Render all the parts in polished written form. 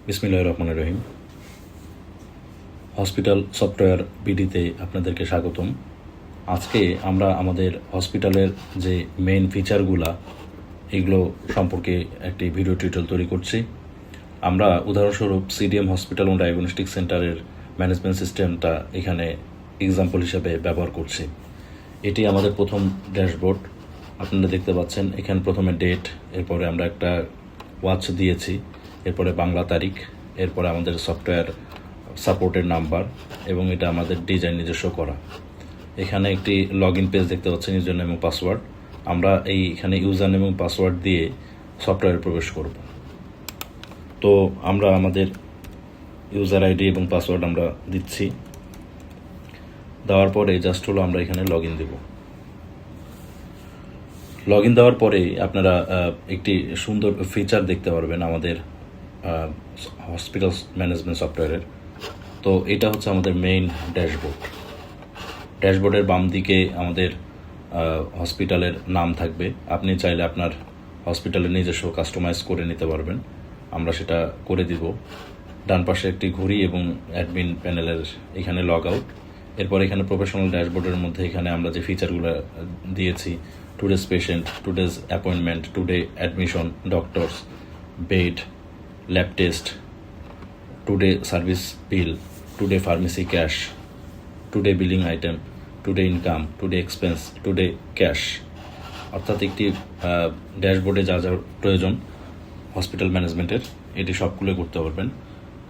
বিসমিল্লাহির রহমানির রহিম। Hospital software বিডিতে আপনাদেরকে স্বাগতম। আজকে আমরা আমাদের হসপিটালের যে মেইন ফিচারগুলা এগুলো সম্পর্কে একটি ভিডিও টিউটোরিয়াল তৈরি করছি। আমরা উদাহরণস্বরূপ সিডিএম হসপিটাল ও ডায়াগনস্টিক সেন্টারের ম্যানেজমেন্ট সিস্টেমটা এখানে এক্সাম্পল হিসেবে ব্যবহার করছি। এটি আমাদের প্রথম ড্যাশবোর্ড। আপনারা দেখতে পাচ্ছেন এখানে প্রথমে ডেট, এরপরে আমরা একটা ওয়াচ দিয়েছি, এরপরে বাংলা তারিখ, এরপরে আমাদের সফটওয়্যার সাপোর্টের নাম্বার এবং এটা আমাদের ডিজাইন নিজস্ব করা। এখানে একটি লগ ইন পেজ দেখতে পাচ্ছেন, ইউজার নেম এবং পাসওয়ার্ড। আমরা এখানে ইউজার নেম এবং পাসওয়ার্ড দিয়ে সফটওয়্যারে প্রবেশ করব। তো আমরা আমাদের ইউজার আইডি এবং পাসওয়ার্ড আমরা দিচ্ছি। দেওয়ার পরে জাস্ট হলো আমরা এখানে লগ ইন দেব। লগ ইন দেওয়ার পরে আপনারা একটি সুন্দর ফিচার দেখতে পারবেন আমাদের হসপিটাল ম্যানেজমেন্ট সফটওয়্যারের। তো এটা হচ্ছে আমাদের মেইন ড্যাশবোর্ড। ড্যাশবোর্ডের বাম দিকে আমাদের হসপিটালের নাম থাকবে। আপনি চাইলে আপনার হসপিটালের নিজস্ব কাস্টমাইজ করে নিতে পারবেন, আমরা সেটা করে দিব। ডান পাশে একটি ঘড়ি এবং অ্যাডমিন প্যানেলের এখানে লগ আউট। এরপর এখানে প্রফেশনাল ড্যাশবোর্ডের মধ্যে এখানে আমরা যে ফিচারগুলো দিয়েছি, today's patient, today's appointment, today admission, doctors, bed, lab test, today service bill, today pharmacy cash, today billing item, today income, today expense, today cash. অর্থাৎ একটি ড্যাশবোর্ডে যা যা প্রয়োজন হসপিটাল ম্যানেজমেন্টের এটি সবগুলো করতে পারবেন।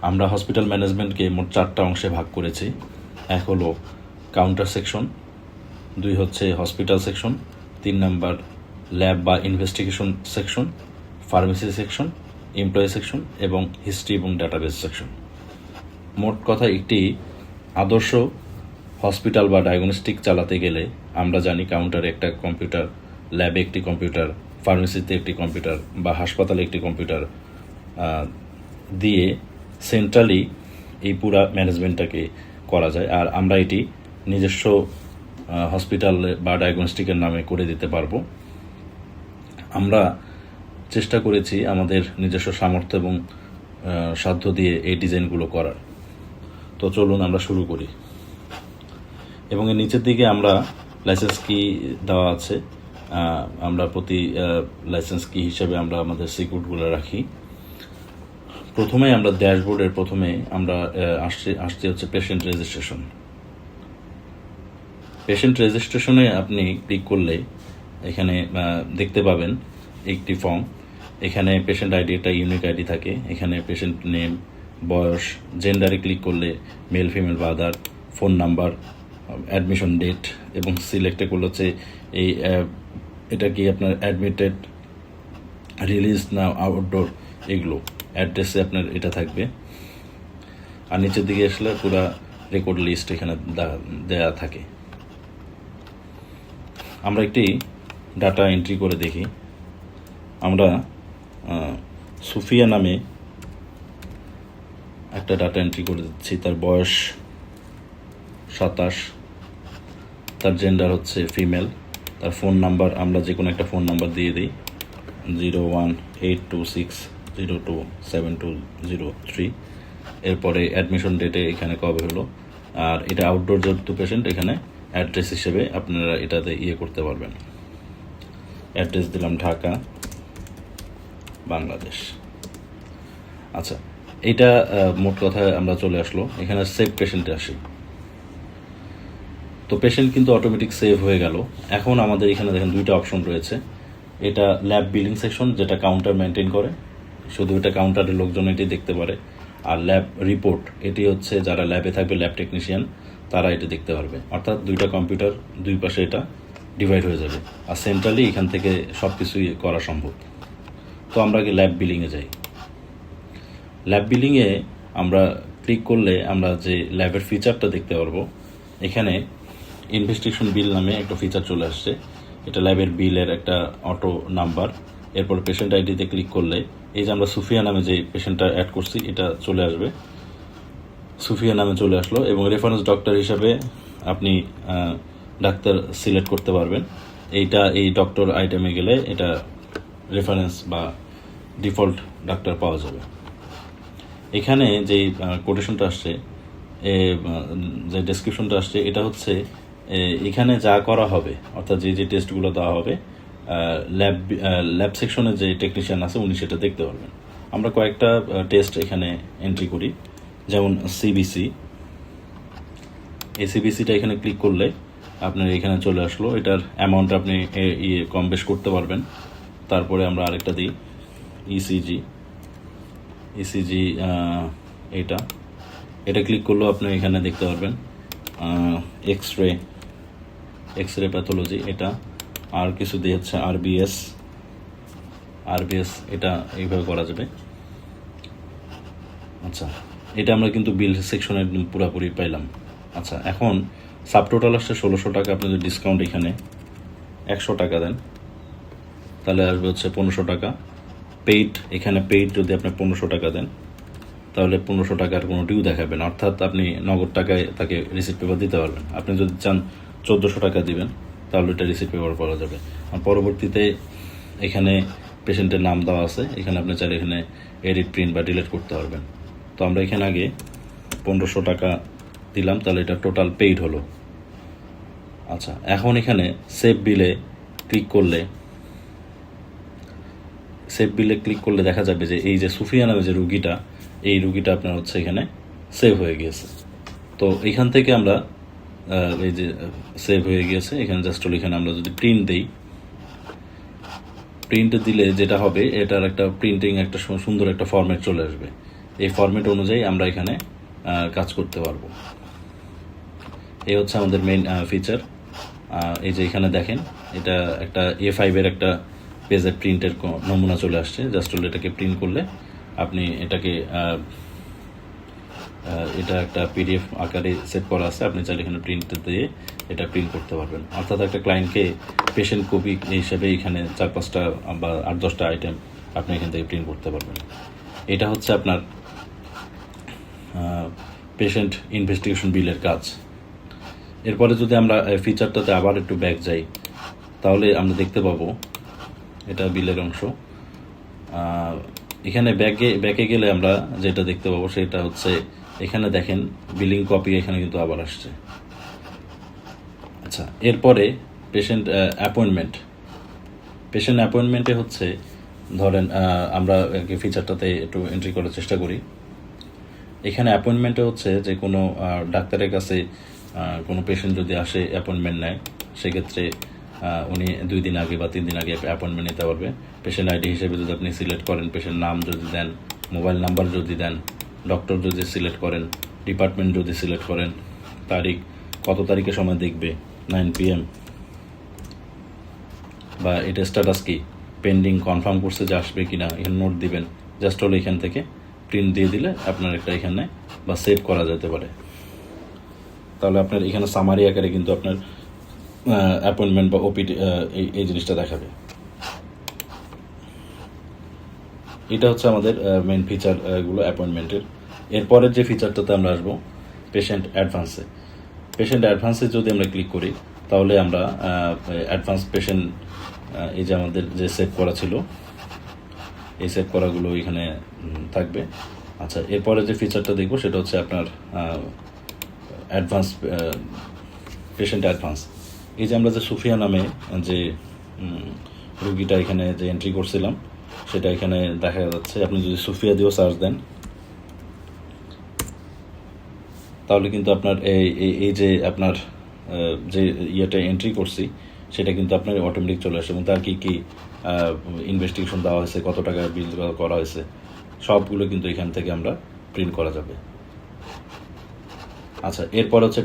আমরা হসপিটাল ম্যানেজমেন্টকে মোট 4টা অংশে ভাগ করেছি। এক হলো কাউন্টার সেকশন, 2 হচ্ছে হসপিটাল সেকশন, 3 নাম্বার ল্যাব বা investigation section, pharmacy section, employee section এবং হিস্ট্রি এবং ডাটাবেস সেকশন। মোট কথা একটি আদর্শ হসপিটাল বা ডায়াগনস্টিক চালাতে গেলে আমরা জানি কাউন্টারে একটা কম্পিউটার, ল্যাবে একটি কম্পিউটার, ফার্মেসিতে একটি কম্পিউটার বা হাসপাতালে একটি কম্পিউটার দিয়ে সেন্ট্রালি এই পুরা ম্যানেজমেন্টটাকে করা যায়। আর আমরা এটি নিজস্ব হসপিটাল বা ডায়াগনস্টিকের নামে করে দিতে পারবো। আমরা চেষ্টা করেছি আমাদের নিজস্ব সামর্থ্য এবং সাধ্য দিয়ে এই ডিজাইনগুলো করার। তো চলুন আমরা শুরু করি। এবং এর নিচের দিকে আমরা লাইসেন্স কি দেওয়া আছে, আমরা প্রতি লাইসেন্স কি হিসেবে আমরা আমাদের সিকিউরিটিগুলো রাখি। প্রথমে আমরা ড্যাশবোর্ডের প্রথমে আমরা আসছে হচ্ছে পেশেন্ট রেজিস্ট্রেশন। পেশেন্ট রেজিস্ট্রেশনে আপনি ক্লিক করলে এখানে দেখতে পাবেন একটি ফর্ম। এখানে পেশেন্ট আইডি, একটা ইউনিক আইডি থাকে। এখানে পেশেন্ট নেম, বয়স, জেন্ডারে ক্লিক করলে মেল, ফিমেল বা আদার, ফোন নাম্বার, অ্যাডমিশন ডেট এবং সিলেক্টে করলে হচ্ছে এটা কি আপনার অ্যাডমিটেড, রিলিজ না আউটডোর, এগুলো অ্যাড্রেসে আপনার এটা থাকবে। আর নিচের দিকে আসলে পুরা রেকর্ড লিস্ট এখানে দেয়া থাকে। আমরা একটি ডাটা এন্ট্রি করে দেখি। আমরা সুফিয়া নামে একটা ডাটা এন্ট্রি করে দিচ্ছি। তার বয়স 27, তার জেন্ডার হচ্ছে ফিমেল, তার ফোন নাম্বার আমরা যে কোনো একটা ফোন নাম্বার দিয়ে দিই, 018260272003। এরপরে অ্যাডমিশন ডেটে এখানে কবে হলো, আর এটা আউটডোর যেহেতু পেশেন্ট এখানে অ্যাড্রেস হিসেবে আপনারা এটাতে করতে পারবেন। অ্যাড্রেস দিলাম ঢাকা, বাংলাদেশ। আচ্ছা, এইটা মোট কথা আমরা চলে আসলো। এখানে সেভ পেশেন্টে আসি। তো পেশেন্ট কিন্তু অটোমেটিক সেভ হয়ে গেল। এখন আমাদের এখানে দেখেন 2টা অপশন রয়েছে। এটা ল্যাব বিলিং সেকশন, যেটা কাউন্টার মেনটেন করে, শুধু এটা কাউন্টারের লোকজন এটি দেখতে পারে। আর ল্যাব রিপোর্ট, এটি হচ্ছে যারা ল্যাবে থাকবে, ল্যাব টেকনিশিয়ান, তারা এটা দেখতে পারবে। অর্থাৎ 2টা কম্পিউটার, 2 পাশে এটা ডিভাইড হয়ে যাবে। আর সেন্ট্রালি এখান থেকে সব কিছুই করা সম্ভব। তো আমরা আগে ল্যাব বিলিংয়ে যাই। ল্যাব বিলিংয়ে আমরা ক্লিক করলে আমরা যে ল্যাবের ফিচারটা দেখতে পারবো। এখানে ইনভেস্টিগেশন বিল নামে একটা ফিচার চলে আসছে। এটা ল্যাবের বিলের একটা অটো নাম্বার। এরপর পেশেন্ট আইডিতে ক্লিক করলে এই যে আমরা সুফিয়া নামে যে পেশেন্টটা অ্যাড করছি এটা চলে আসবে, সুফিয়া নামে চলে আসলো। এবং রেফারেন্স ডক্টর হিসাবে আপনি ডাক্তার সিলেক্ট করতে পারবেন। এই ডক্টর আইটেমে গেলে এটা রেফারেন্স বা ডিফল্ট ডাক্তার পাওয়া যাবে। এখানে যে কোটেশনটা আসছে, যে ডেসক্রিপশনটা আসছে, এটা হচ্ছে এখানে যা করা হবে, অর্থাৎ যে টেস্টগুলো দেওয়া হবে, ল্যাব সেকশনে যে টেকনিশিয়ান আছে উনি সেটা দেখতে পারবেন। আমরা কয়েকটা টেস্ট এখানে এন্ট্রি করি, যেমন সিবিসি। এই সিবিসিটা এখানে ক্লিক করলে আপনার এখানে চলে আসলো, এটার অ্যামাউন্ট আপনি কম বেশ করতে পারবেন। তারপরে আমরা আরেকটা দিই ইসিজি। এটা ক্লিক করলেও আপনি এখানে দেখতে পারবেন এক্স রে প্যাথোলজি। এটা আর কিছু দিয়ে হচ্ছে আরবিএস, এটা এইভাবে করা যাবে। আচ্ছা, এটা আমরা কিন্তু বিল সেকশনের পুরোপুরি পাইলাম। আচ্ছা, এখন সাবটোটাল আসছে 1600 টাকা। আপনি যদি ডিসকাউন্ট এখানে 100 টাকা দেন তাহলে আসবে হচ্ছে 1500 টাকা। এখানে পেইড যদি আপনি 1500 টাকা দেন তাহলে 1500 টাকার কোনো ডিউ দেখাবে না, অর্থাৎ আপনি নগদ টাকায় তাকে রিসিট পেপার দিতে পারবেন। আপনি যদি চান 1400 টাকা দিবেন তাহলে এটা রিসিট পেপার করা যাবে। আর পরবর্তীতে এখানে পেশেন্টের নাম দেওয়া আছে, এখানে আপনি চাইলে এখানে এডিট, প্রিন্ট বা ডিলিট করতে পারবেন। তো আমরা এখানে আগে 1500 টাকা দিলাম, তাহলে এটা টোটাল পেইড হলো। আচ্ছা, এখন এখানে সেভ বিলে ক্লিক করলে দেখা যাবে যে এই যে সুফিয়া নামে যে রুগীটা, এই রুগীটা আপনার হচ্ছে এখানে সেভ হয়ে গিয়েছে। তো এইখান থেকে আমরা এই যে সেভ হয়ে গিয়েছে, এখানে জাস্ট এখানে আমরা যদি প্রিন্ট দিই, প্রিন্ট দিলে যেটা হবে, এটার একটা প্রিন্টিং একটা সুন্দর একটা ফরম্যাট চলে আসবে। এই ফরম্যাট অনুযায়ী আমরা এখানে কাজ করতে পারবো। এই হচ্ছে আমাদের মেইন ফিচার। এই যে এখানে দেখেন, এটা একটা A5 এর একটা পেজের প্রিন্টের নমুনা চলে আসছে। জাস্ট এটাকে প্রিন্ট করলে আপনি এটাকে এটা একটা PDF আকারে সেট করা আছে, আপনি চাইলে এখানে প্রিন্ট দিয়ে এটা প্রিন্ট করতে পারবেন। অর্থাৎ একটা ক্লায়েন্টকে পেশেন্ট কপি হিসেবে এখানে 4-5টা বা 8-10টা আইটেম আপনি এখান থেকে প্রিন্ট করতে পারবেন। এটা হচ্ছে আপনার পেশেন্ট ইনভেস্টিগেশন বিলের কাজ। এরপরে যদি আমরা ফিচারটাতে আবার একটু ব্যাক যাই তাহলে আমরা দেখতে পাবো এটা বিলের অংশ। এখানে ব্যাকে গেলে আমরা যেটা দেখতে পাবো সেটা হচ্ছে, এখানে দেখেন বিলিং কপি এখানে কিন্তু আবার আসছে। আচ্ছা, এরপরে পেশেন্ট অ্যাপয়েন্টমেন্টে হচ্ছে, ধরেন আমরা ফিচারটাতে একটু এন্ট্রি করার চেষ্টা করি। এখানে অ্যাপয়েন্টমেন্টে হচ্ছে যে কোনো ডাক্তারের কাছে কোনো পেশেন্ট যদি আসে অ্যাপয়েন্টমেন্ট নেয়, সেক্ষেত্রে উনি 2 দিন আগে বা 3 দিন আগে অ্যাপয়েন্টমেন্ট নিতে পারবে। পেশেন্ট আইডি হিসেবে যদি আপনি সিলেক্ট করেন, পেশেন্ট নাম যদি দেন, মোবাইল নাম্বার যদি দেন, ডক্টর যদি সিলেক্ট করেন, ডিপার্টমেন্ট যদি সিলেক্ট করেন, তারিখ, কত তারিখে সময় দেখবে, 9 PM, বা এটা স্ট্যাটাস কি, পেন্ডিং, কনফার্ম করছে যে আসবে কিনা, এখানে নোট দিবেন। জাস্ট হলো এখান থেকে প্রিন্ট দিয়ে দিলে আপনার একটা এখানে বা সেভ করা যেতে পারে। তাহলে আপনার এখানে সামারি আকারে কিন্তু আপনার অ্যাপয়েন্টমেন্ট বা ওপিডি এই জিনিসটা দেখাবে। এটা হচ্ছে আমাদের মেইন ফিচারগুলো অ্যাপয়েন্টমেন্টের। এরপরের যে ফিচারটাতে আমরা আসবো পেশেন্ট অ্যাডভান্সে যদি আমরা ক্লিক করি তাহলে আমরা অ্যাডভান্স পেশেন্ট, এই যে আমাদের যে সেভ করা ছিল, এই সেভ করাগুলো এখানে থাকবে। আচ্ছা, এরপরে যে ফিচারটা দেখবো সেটা হচ্ছে আপনার পেশেন্ট অ্যাডভান্স। এই যে আমরা যে সুফিয়া নামে যে রুগীটা এখানে যে এন্ট্রি করছিলাম সেটা এখানে দেখা যাচ্ছে। আপনি যদি সুফিয়া দিয়েও সার্চ দেন তাহলে কিন্তু আপনার এই যে আপনার যে ইয়েটা এন্ট্রি করছি সেটা কিন্তু আপনার অটোমেটিক চলে আসে, এবং তার কী ইনভেস্টিগেশন দেওয়া হয়েছে, কত টাকা বিল করা হয়েছে, সবগুলো কিন্তু এখান থেকে আমরা প্রিন্ট করা যাবে। আচ্ছা, এরপর হচ্ছে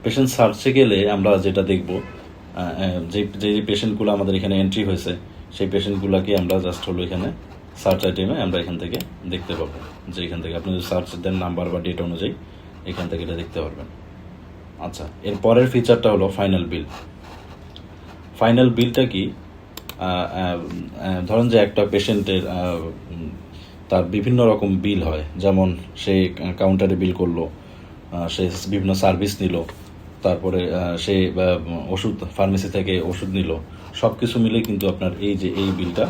পেশেন্ট সার্চে গেলে আমরা যেটা দেখব, যে পেশেন্টগুলো আমাদের এখানে এন্ট্রি হয়েছে সেই পেশেন্টগুলোকে আমরা জাস্ট হলো এখানে সার্চ আইটেমে আমরা এখান থেকে দেখতে পাবো, যে এখান থেকে আপনি যদি সার্চ দেন নাম্বার বা ডেট অনুযায়ী এখান থেকে এটা দেখতে পারবেন। আচ্ছা, এর পরের ফিচারটা হলো ফাইনাল বিলটা কি? ধরেন যে একটা পেশেন্টের তার বিভিন্ন রকম বিল হয়, যেমন সে কাউন্টারে বিল করলো, সে বিভিন্ন সার্ভিস নিল, তারপরে সে ওষুধ ফার্মেসি থেকে ওষুধ নিল, সব কিছু মিলে কিন্তু আপনার এই যে এই বিলটা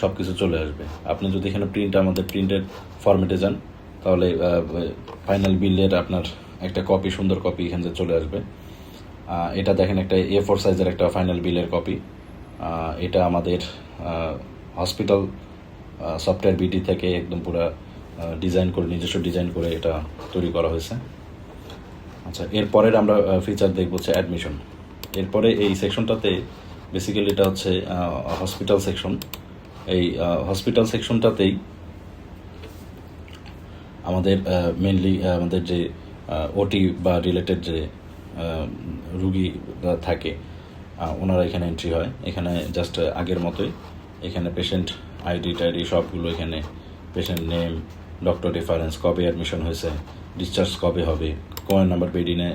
সব কিছু চলে আসবে। আপনি যদি এখানে আমাদের প্রিন্টের ফরম্যাটে যান, তাহলে ফাইনাল বিলের আপনার একটা কপি, সুন্দর কপি এখান থেকে চলে আসবে। এটা দেখেন একটা A4 সাইজের একটা ফাইনাল বিলের কপি। এটা আমাদের হসপিটাল সফটওয়্যার বিডি থেকে একদম পুরো ডিজাইন করে, নিজস্ব ডিজাইন করে এটা তৈরি করা হয়েছে। আচ্ছা, এরপরের আমরা ফিচার দেখব হচ্ছে অ্যাডমিশন। এরপরে এই সেকশনটাতে বেসিক্যালি এটা হচ্ছে হসপিটাল সেকশন। এই হসপিটাল সেকশনটাতেই আমাদের মেনলি আমাদের যে ওটি বা রিলেটেড যে রুগী থাকে ওনারা এখানে এন্ট্রি হয়। এখানে জাস্ট আগের মতোই এখানে পেশেন্ট আইডি টাইডি সবগুলো, এখানে পেশেন্ট নেম, ডক্টর রেফারেন্স, কবে অ্যাডমিশন হয়েছে, ডিসচার্জ কবে হবে, কোন নাম্বার বেডিনে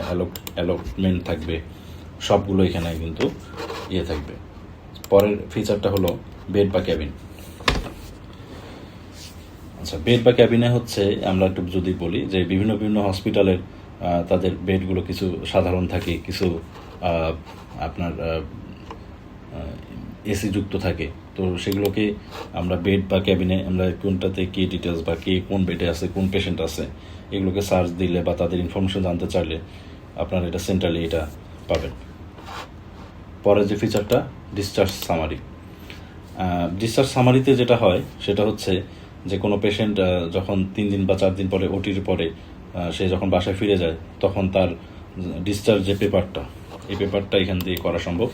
অ্যালটমেন্ট থাকবে, সবগুলো এখানে কিন্তু থাকবে। পরের ফিচারটা হলো বেড বা ক্যাবিন। আচ্ছা, বেড বা ক্যাবিনে হচ্ছে আমরা একটু যদি বলি যে বিভিন্ন বিভিন্ন হসপিটালের তাদের বেডগুলো কিছু সাধারণ থাকে, কিছু আপনার এসি যুক্ত থাকে। তো সেগুলোকে আমরা বেড বা ক্যাবিনে আমরা কোনটাতে কী ডিটেলস বা কে কোন বেডে আছে, কোন পেশেন্ট আছে, এগুলোকে সার্চ দিলে বা তাদের ইনফরমেশন জানতে চাইলে আপনারা এটা সেন্ট্রালি এটা পাবেন। পরের যে ফিচারটা ডিসচার্জ সামারি। ডিসচার্জ সামারিতে যেটা হয় সেটা হচ্ছে যে কোনো পেশেন্ট যখন 3 দিন বা 4 দিন পরে ওটির পরে সে যখন বাসায় ফিরে যায়, তখন তার ডিসচার্জ যে পেপারটা, এই পেপারটা এখান দিয়ে করা সম্ভব।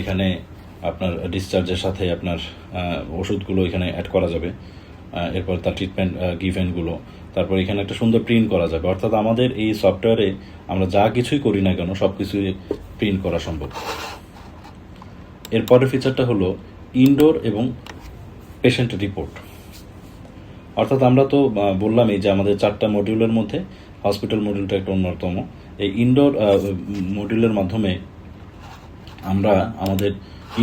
এখানে আপনার ডিসচার্জের সাথে আপনার ওষুধগুলো এখানে অ্যাড করা যাবে, এরপর তার ট্রিটমেন্ট গিভেনগুলো, তারপর এখানে একটা সুন্দর প্রিন্ট করা যাবে। অর্থাৎ আমাদের এই সফটওয়্যারে আমরা যা কিছুই করি না কেন সব কিছুই প্রিন্ট করা সম্ভব। এরপরের ফিচারটা হলো ইনডোর এবং পেশেন্ট রিপোর্ট। অর্থাৎ আমরা তো বললামই যে আমাদের 4টা মডিউলের মধ্যে হসপিটাল মডিউলটা একটা অন্যতম। এই ইনডোর মডিউলের মাধ্যমে আমরা আমাদের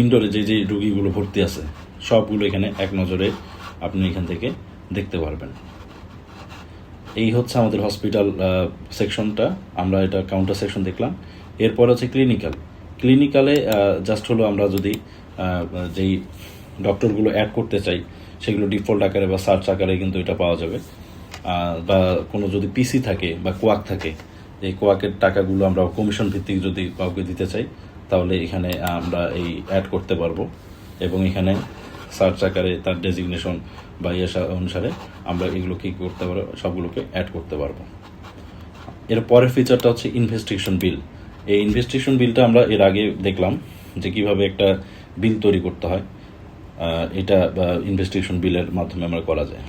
ইনডোরে যে যে রুগীগুলো ভর্তি আছে সবগুলো এখানে এক নজরে আপনি এখান থেকে দেখতে পারবেন। এই হচ্ছে আমাদের হসপিটাল সেকশনটা। আমরা এটা কাউন্টার সেকশন দেখলাম। এরপর হচ্ছে ক্লিনিক্যালে জাস্ট হলো আমরা যদি যেই ডক্টরগুলো অ্যাড করতে চাই সেগুলো ডিফল্ট আকারে বা সার্চ আকারে কিন্তু এটা পাওয়া যাবে। বা কোনো যদি পিসি থাকে বা কোয়াক থাকে, এই কোয়াকের টাকাগুলো আমরা কমিশন ভিত্তিক যদি কাউকে দিতে চাই তাহলে এখানে আমরা এই অ্যাড করতে পারবো এবং এখানে সার্চ আকারে তার ডেজিগনেশন বা অনুসারে আমরা এগুলো কী করতে পারবো, সবগুলোকে অ্যাড করতে পারবো। এর পরের ফিচারটা হচ্ছে ইনভেস্টিগেশন বিল। এই ইনভেস্টিগেশন বিলটা আমরা এর আগে দেখলাম যে কিভাবে একটা বিল তৈরি করতে হয়। এটা ইনভেস্টিগেশন বিলের মাধ্যমে আমরা করা যায়।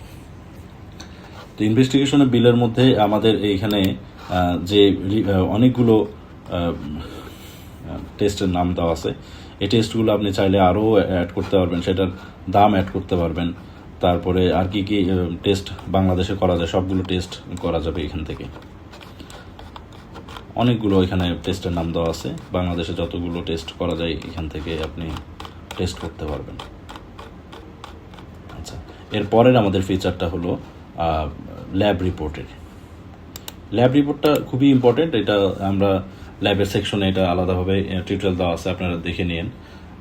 তো ইনভেস্টিগেশনের বিলের মধ্যে আমাদের এইখানে যে অনেকগুলো টেস্টের নাম দেওয়া আছে, এই টেস্টগুলো আপনি চাইলে আরও অ্যাড করতে পারবেন, সেটার দাম অ্যাড করতে পারবেন। তারপরে আর কি কি টেস্ট বাংলাদেশে করা যায় সবগুলো টেস্ট করা যাবে এখান থেকে। অনেকগুলো এখানে টেস্টের নাম দেওয়া আছে, বাংলাদেশে যতগুলো টেস্ট করা যায় এখান থেকে আপনি টেস্ট করতে পারবেন। আচ্ছা, এরপরের আমাদের ফিচারটা হলো ল্যাব রিপোর্টের। ল্যাব রিপোর্টটা খুবই ইম্পর্টেন্ট। এটা আমরা ল্যাবের সেকশনে এটা আলাদাভাবে টিউটোরিয়াল দেওয়া আছে, আপনারা দেখে নিন।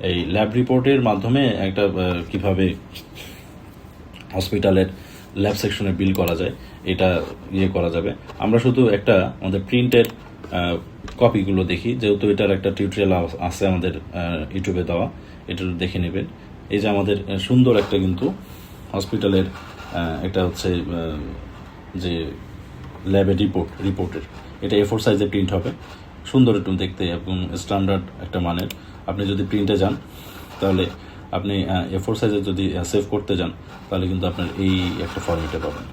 এই ল্যাব রিপোর্টের মাধ্যমে একটা কিভাবে হসপিটালের ল্যাব সেকশনে বিল করা যায় এটা করা যাবে। আমরা শুধু একটা আমাদের প্রিন্টের কপিগুলো দেখি, যেহেতু এটার একটা টিউটোরিয়াল আছে আমাদের ইউটিউবে দেওয়া, এটা দেখে নেবেন। এই যে আমাদের সুন্দর একটা কিন্তু হসপিটালের একটা হচ্ছে যে ল্যাবের রিপোর্টের এটা A4 সাইজে প্রিন্ট হবে, সুন্দর একটু দেখতে এবং স্ট্যান্ডার্ড একটা মানের। আপনি যদি প্রিন্টে যান তাহলে আপনি A4 সাইজে যদি সেভ করতে যান তাহলে কিন্তু আপনার এই একটা ফরম্যাটে পাবেন।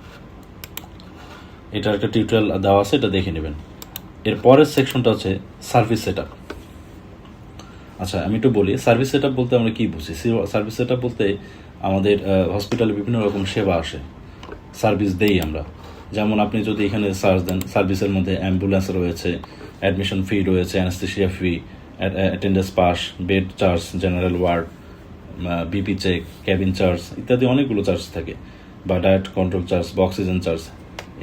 এটার একটা টিউটোরিয়াল দেওয়া আছে, এটা দেখে নেবেন। এর পরের সেকশনটা হচ্ছে সার্ভিস সেটআপ। আচ্ছা, আমি একটু বলি সার্ভিস সেটআপ বলতে আমরা কী বুঝি। সার্ভিস সেটআপ বলতে আমাদের হসপিটালে বিভিন্ন রকম সেবা আসে, সার্ভিস দেই আমরা। যেমন আপনি যদি এখানে সার্চ দেন, সার্ভিসের মধ্যে অ্যাম্বুলেন্স রয়েছে, অ্যাডমিশন ফি রয়েছে, anaesthesia fee, attendance pass, bed charge, general ward, BP check, cabin charge ইত্যাদি অনেকগুলো চার্জ থাকে, বা ডায়েট কন্ট্রোল চার্জ বা অক্সিজেন চার্জ।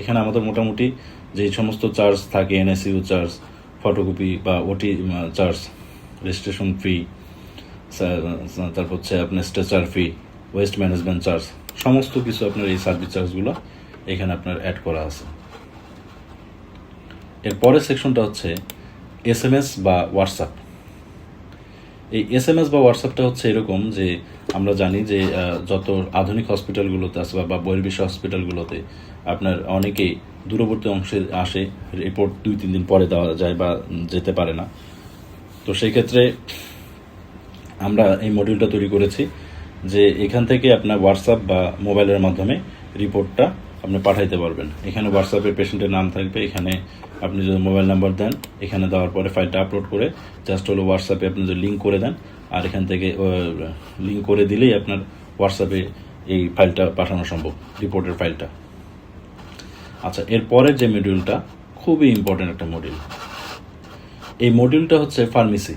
এখানে আমাদের মোটামুটি যেই সমস্ত চার্জ থাকে, এনএসইউ চার্জ, ফটোকপি বা ওটি চার্জ, রেজিস্ট্রেশন ফি, তারপর হচ্ছে আপনার স্ট্রেচার ফি, ওয়েস্ট ম্যানেজমেন্ট চার্জ, সমস্ত কিছু আপনার এই সার্ভিস চার্জগুলো এখানে আপনার অ্যাড করা আছে। এর পরের সেকশনটা হচ্ছে SMS বা হোয়াটসঅ্যাপ। এই SMS বা হোয়াটসঅ্যাপটা হচ্ছে এরকম যে আমরা জানি যে যত আধুনিক হসপিটালগুলোতে আছে বা বহির্বিশ্ব হসপিটালগুলোতে আপনার অনেকেই দূরবর্তী অংশে আসে, রিপোর্ট 2-3 দিন পরে দেওয়া যায় বা যেতে পারে না। তো সেই ক্ষেত্রে আমরা এই মডিউলটা তৈরি করেছি যে এখান থেকে আপনার হোয়াটসঅ্যাপ বা মোবাইলের মাধ্যমে রিপোর্টটা আপনি পাঠাইতে পারবেন। এখানে হোয়াটসঅ্যাপে পেশেন্টের নাম থাকবে, এখানে আপনি যদি মোবাইল নাম্বার দেন, এখানে দেওয়ার পরে ফাইলটা আপলোড করে জাস্ট হলো হোয়াটসঅ্যাপে আপনি যদি লিঙ্ক করে দেন, আর এখান থেকে লিঙ্ক করে দিলেই আপনার হোয়াটসঅ্যাপে এই ফাইলটা পাঠানো সম্ভব, রিপোর্টের ফাইলটা। আচ্ছা, এরপরের যে মডিউলটা খুবই ইম্পর্টেন্ট একটা মডিউল, এই মডিউলটা হচ্ছে ফার্মেসি।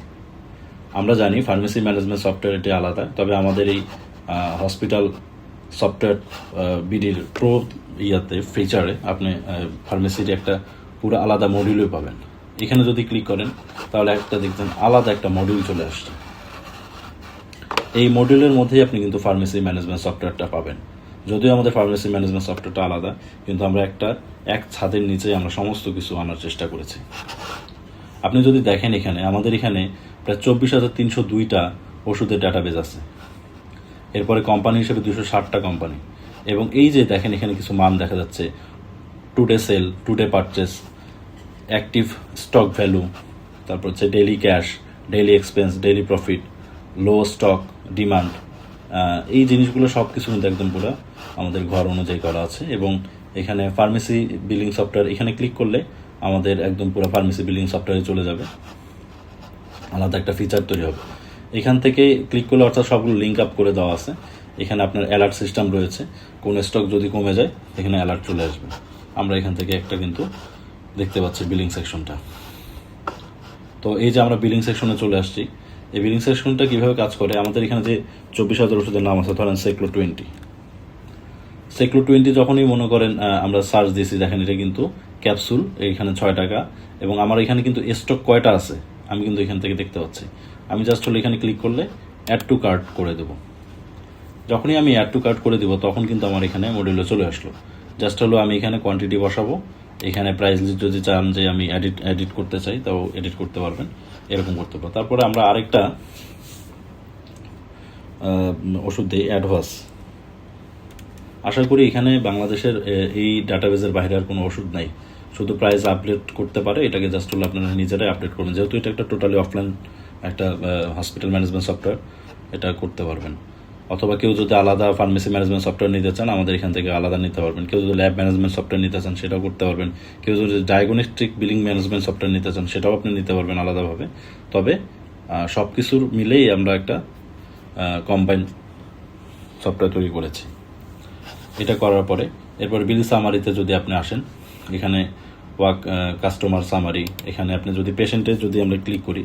আমরা জানি ফার্মেসি ম্যানেজমেন্ট সফটওয়্যার এটি আলাদা, তবে আমাদের এই হসপিটাল সফটওয়্যার বিডির প্রো ফিচারে আপনি ফার্মেসির একটা পুরো আলাদা মডিউলও পাবেন। এখানে যদি ক্লিক করেন তাহলে একটা দেখবেন আলাদা একটা মডিউল চলে আসছে। এই মডিউলের মধ্যেই আপনি কিন্তু ফার্মেসি ম্যানেজমেন্ট সফটওয়্যারটা পাবেন। যদিও আমাদের ফার্মেসি ম্যানেজমেন্ট সফটওয়্যারটা আলাদা, কিন্তু আমরা এক ছাদের নিচে আমরা সমস্ত কিছু আনার চেষ্টা করেছি। আপনি যদি দেখেন এখানে আমাদের এখানে প্রায় 24,302টা ওষুধের ডাটাবেজ আছে। এরপরে কোম্পানি হিসেবে 260টা কোম্পানি, এবং এই যে দেখেন এখানে কিছু মান দেখা যাচ্ছে, today sale, today purchase, active stock value, তারপর হচ্ছে daily cash, daily expense, daily profit, low stock, demand, এই জিনিসগুলো সব কিছু কিন্তু একদম পুরো আমাদের ঘর অনুযায়ী করা আছে। এবং এখানে ফার্মেসি বিলিং সফটওয়্যার, এখানে ক্লিক করলে আমাদের একদম পুরো ফার্মেসি বিলিং সফটওয়্যারে চলে যাবে, আলাদা একটা ফিচার তৈরি হবে। এখান থেকে ক্লিক করলে অর্থাৎ সবগুলো লিঙ্ক আপ করে দেওয়া আছে। এখানে আপনার অ্যালার্ট সিস্টেম রয়েছে, কোন স্টক যদি কমে যায় এখানে অ্যালার্ট চলে আসবে। আমরা এখান থেকে একটা কিন্তু দেখতে পাচ্ছি বিলিং সেকশনটা। তো এই যে আমরা বিলিং সেকশনে চলে আসছি, এই বিলিং সেকশনটা কীভাবে কাজ করে, আমাদের এখানে যে 24,000 ওষুধের নাম আছে, ধরেন সেক্লো 20 যখনই মনে করেন আমরা সার্চ দিয়েছি, দেখেন এটা কিন্তু ক্যাপসুল, এইখানে 6 টাকা, এবং আমার এখানে কিন্তু স্টক কয়টা আছে আমি কিন্তু এখান থেকে দেখতে পাচ্ছি। আমি জাস্ট হলো এখানে ক্লিক করলে অ্যাড টু কার্ট করে দেব। যখনই আমি অ্যাড টু কার্ট করে দেবো তখন কিন্তু আমার এখানে মডিউলে চলে আসলো। জাস্ট হলো আমি এখানে কোয়ান্টিটি বসাবো, এখানে প্রাইস লিস্ট যদি চান যে আমি এডিট করতে চাই তাও এডিট করতে পারবেন, এরকম করতে পারবো। তারপরে আমরা আরেকটা ওষুধ দিই, অ্যাডভাস। আশা করি এখানে বাংলাদেশের এই ডাটাবেজের বাইরে আর কোনো ওষুধ নাই, শুধু প্রাইস আপডেট করতে পারে, এটাকে জাস্ট হলো আপনারা নিজেরাই আপডেট করবেন। যেহেতু এটা একটা টোটালি অফলাইন একটা হসপিটাল ম্যানেজমেন্ট সফটওয়্যার, এটা করতে পারবেন। অথবা কেউ যদি আলাদা ফার্মেসি ম্যানেজমেন্ট সফটওয়্যার নিতে চান আমাদের এখান থেকে আলাদা নিতে পারবেন। কেউ যদি ল্যাব ম্যানেজমেন্ট সফটওয়্যার নিতে চান সেটাও করতে পারবেন। কেউ যদি ডায়াগনস্টিক বিলিং ম্যানেজমেন্ট সফটওয়্যার নিতে চান সেটাও আপনি নিতে পারবেন আলাদাভাবে। তবে সব কিছুর মিলেই আমরা একটা কম্বাইন সফটওয়্যার তৈরি করেছি। এটা করার পরে এরপর বিল সামারিতে যদি আপনি আসেন, এখানে ওয়ার্ক কাস্টমার সামারি, এখানে আপনি যদি পেশেন্টের যদি আমরা ক্লিক করি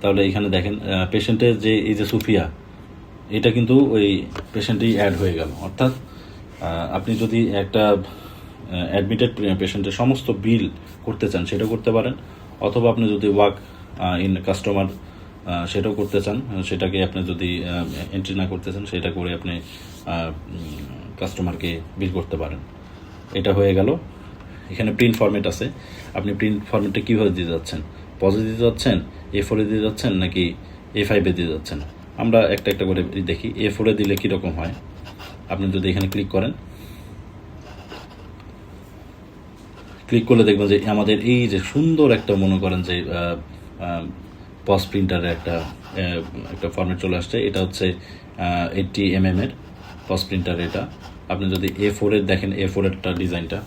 তাহলে এখানে দেখেন পেশেন্টের যে এই যে সুফিয়া, এটা কিন্তু ওই পেশেন্টেই অ্যাড হয়ে গেল। অর্থাৎ আপনি যদি একটা অ্যাডমিটেড পেশেন্টের সমস্ত বিল করতে চান সেটাও করতে পারেন, অথবা আপনি যদি ওয়ার্ক ইন কাস্টমার সেটাও করতে চান, সেটাকে আপনি যদি এন্ট্রি না করতে চান সেটা করে আপনি কাস্টমারকে বিল করতে পারেন। এটা হয়ে গেল। এখানে প্রিন্ট ফরম্যাট আছে, আপনি প্রিন্ট ফরম্যাটটা কীভাবে দিতে যাচ্ছেন, পজিটিভ দিতে যাচ্ছেন, A4 দিতে যাচ্ছেন নাকি A5 দিতে যাচ্ছেন। আমরা একটা একটা করে দেখি A4 দিলে কীরকম হয়। আপনি যদি এখানে ক্লিক করেন, ক্লিক করলে দেখবেন যে আমাদের এই যে সুন্দর একটা মনে করেন যে পস প্রিন্টারের একটা ফরম্যাট চলে আসছে। এটা হচ্ছে 80 mm এর পস প্রিন্টার। এটা আপনি যদি A4 দেখেন, A4 ডিজাইনটা,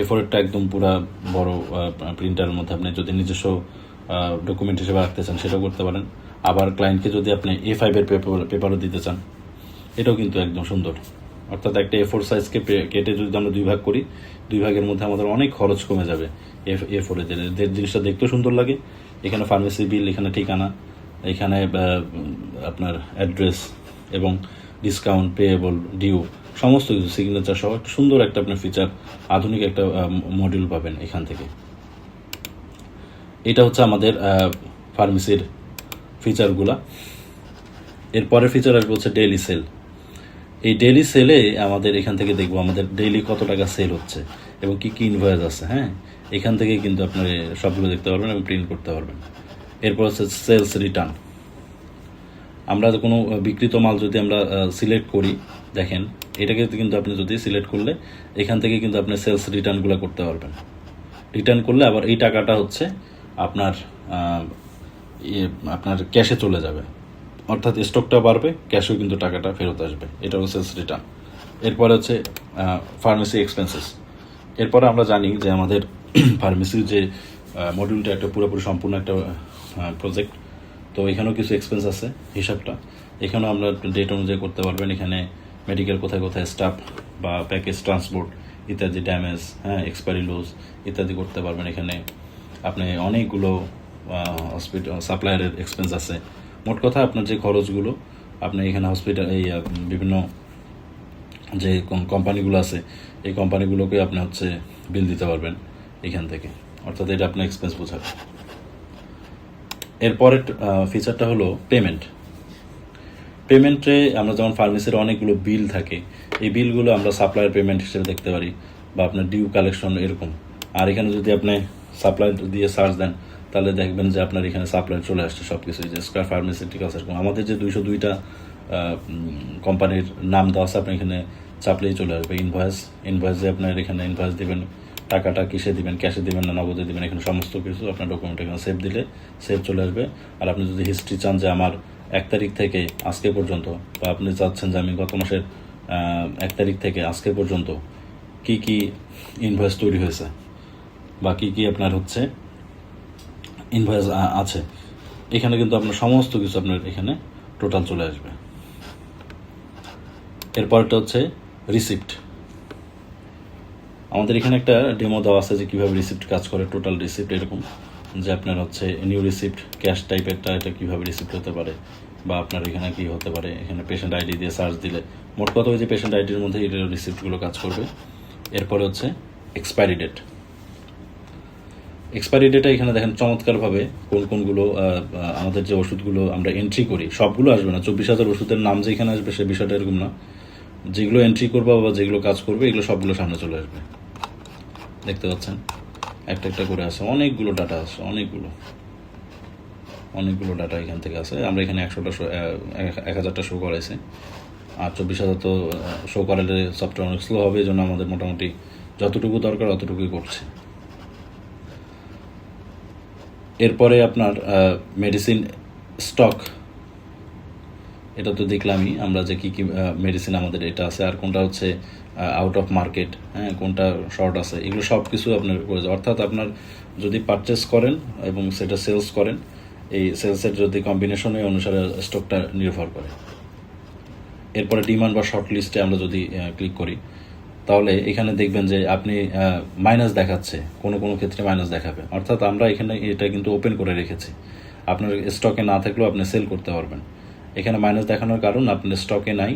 A4 একদম পুরা বড় প্রিন্টারের মধ্যে আপনি যদি নিজস্ব ডকুমেন্ট হিসেবে রাখতে চান সেটাও করতে পারেন। আবার ক্লায়েন্টকে যদি আপনি A5 পেপারও দিতে চান এটাও কিন্তু একদম সুন্দর। অর্থাৎ একটা A4 সাইজকে কেটে যদি আমরা 2 ভাগ করি, 2 ভাগের মধ্যে আমাদের অনেক খরচ কমে যাবে। A4 দিলে জিনিসটা দেখতেও সুন্দর লাগে। এখানে ফার্মেসি বিল, এখানে ঠিকানা, এখানে আপনার অ্যাড্রেস এবং ডিসকাউন্ট, পেয়েবল, ডিউ, সমস্ত কিছু সিগনেচার সহ একটা সুন্দর একটা আপনার ফিচার, আধুনিক একটা মডিউল পাবেন এখান থেকে। এটা হচ্ছে আমাদের ফার্মেসির ফিচারগুলা। এরপরের ফিচার আসবে হচ্ছে ডেইলি সেল। এই ডেইলি সেলে আমাদের এখান থেকে দেখবো আমাদের ডেইলি কত টাকা সেল হচ্ছে এবং কি কি ইনভয়েস আছে। হ্যাঁ, এখান থেকে কিন্তু আপনার সবগুলো দেখতে পারবেন এবং প্রিন্ট করতে পারবেন। এরপর হচ্ছে সেলস রিটার্ন। আমরা কোনো বিক্রিত মাল যদি আমরা সিলেক্ট করি, দেখেন এটাকে কিন্তু আপনি যদি সিলেক্ট করলে এখান থেকে কিন্তু আপনি সেলস রিটার্নগুলো করতে পারবেন। রিটার্ন করলে আবার এই টাকাটা হচ্ছে আপনার আপনার ক্যাশে চলে যাবে, অর্থাৎ স্টকটা বাড়বে, ক্যাশেও কিন্তু টাকাটা ফেরত আসবে। এটা হচ্ছে সেলস রিটার্ন। এরপরে হচ্ছে ফার্মেসি এক্সপেন্সেস। এরপরে আমরা জানি যে আমাদের ফার্মেসির যে মডিউলটা একটা পুরোপুরি সম্পূর্ণ একটা প্রজেক্ট, তো এখানেও কিছু এক্সপেন্স আছে হিসাবটা। এখানেও আমরা ডেট অনুযায়ী করতে পারবেন। এখানে মেডিকেল কোথায় কোথায় স্টাফ বা প্যাকেজ ট্রান্সপোর্ট ইত্যাদি, ড্যামেজ, হ্যাঁ, এক্সপায়ারি লস ইত্যাদি করতে পারবেন। এখানে আপনি অনেকগুলো হসপিটাল সাপ্লায়ারের এক্সপেন্স আছে। মোট কথা আপনার যে খরচগুলো আপনি এখানে হসপিটাল এই বিভিন্ন যে কোম্পানিগুলো আছে এই কোম্পানিগুলোকে আপনি হচ্ছে বিল দিতে পারবেন এখান থেকে, অর্থাৎ এটা আপনার এক্সপেন্স বোঝাবে। এরপরের ফিচারটা হলো পেমেন্ট। পেমেন্টে আমরা যেমন ফার্মেসির অনেকগুলো বিল থাকে, এই বিলগুলো আমরা সাপ্লায়ার পেমেন্ট হিসেবে দেখতে পারি বা আপনার ডিউ কালেকশন এরকম। আর এখানে যদি আপনি সাপ্লায়ার দিয়ে সার্চ দেন তাহলে দেখবেন যে আপনার এখানে সাপ্লায়ার চলে আসছে সব কিছু, যে স্কয়ার ফার্মাসিউটিক্যালস এরকম। আমাদের যে 202টা কোম্পানির নাম দেওয়া আছে, আপনি এখানে চাপলেই চলে আসবে। ইনভয়েসে আপনার এখানে ইনভয়েস দিবেন, টাকাটা কিসে দিবেন, ক্যাশে দিবেন না নগদে দিবেন, এখানে সমস্ত কিছু আপনার ডকুমেন্ট এখানে সেভ দিলে সেভ চলে আসবে। আর আপনি যদি হিস্ট্রি চান যে আমার 1 তারিখ থেকে আজকে পর্যন্ত, বা আপনি চাচ্ছেন যে আমি গত মাসের 1 তারিখ থেকে আজকে পর্যন্ত কি কি ইনভয়েস তৈরি হয়েছে বা কি কি আপনার হচ্ছে ইনভয়েস আছে, এখানে কিন্তু আপনার সমস্ত কিছু আপনার এখানে টোটাল চলে আসবে। এরপরটা হচ্ছে রিসিপ্ট। আমাদের এখানে একটা ডেমো দেওয়া আছে যে কীভাবে রিসিপ্ট কাজ করে, টোটাল রিসিপ্ট এরকম, যে আপনার হচ্ছে নিউ রিসিপ্ট ক্যাশ টাইপেরটা, এটা কীভাবে রিসিপ্ট হতে পারে বা আপনার এখানে কী হতে পারে। এখানে পেশেন্ট আইডি দিয়ে সার্চ দিলে মোট কথা ওই যে পেশেন্ট আইডির মধ্যে এটা রিসিপ্টগুলো কাজ করবে। এরপরে হচ্ছে এক্সপায়ারি ডেট। এক্সপায়ারি ডেটে এখানে দেখেন চমৎকারভাবে কোনগুলো আমাদের যে ওষুধগুলো আমরা এন্ট্রি করি সবগুলো আসবে না, 24,000 ওষুধের নাম যে এখানে আসবে সে বিষয়টা এরকম না। যেগুলো এন্ট্রি করবো বা যেগুলো কাজ করবে এগুলো সবগুলো সামনে চলে আসবে। দেখতে পাচ্ছেন একটা একটা করে আছে, অনেকগুলো ডাটা আছে, অনেকগুলো ডাটা এখান থেকে আছে। আমরা এখানে 1,000টা শো করাইছে, আর 24,000 তো শো করালে সফটওয়্যার অনেক স্লো হবে, এই জন্য আমাদের মোটামুটি যতটুকু দরকার অতটুকুই করছে। এরপরে আপনার মেডিসিন স্টক, এটা তো দেখলামই আমরা যে কী কী মেডিসিন আমাদের এটা আছে, আর কোনটা হচ্ছে আউট অফ মার্কেট, হ্যাঁ, কোনটা শর্ট আছে, এগুলো সব কিছু আপনার করে যায়। অর্থাৎ আপনার যদি পারচেস করেন এবং সেটা সেলস করেন, এই সেলসের যদি কম্বিনেশনে অনুসারে স্টকটা নির্ভর করে। এরপরে ডিমান্ড বা শর্ট লিস্টে আমরা যদি ক্লিক করি তাহলে এখানে দেখবেন যে আপনি মাইনাস দেখাচ্ছে, কোনো ক্ষেত্রে মাইনাস দেখাবে। অর্থাৎ আমরা এখানে এটা কিন্তু ওপেন করে রেখেছি, আপনার স্টকে না থাকলেও আপনি সেল করতে পারবেন। এখানে মাইনাস দেখানোর কারণ আপনার স্টকে নাই,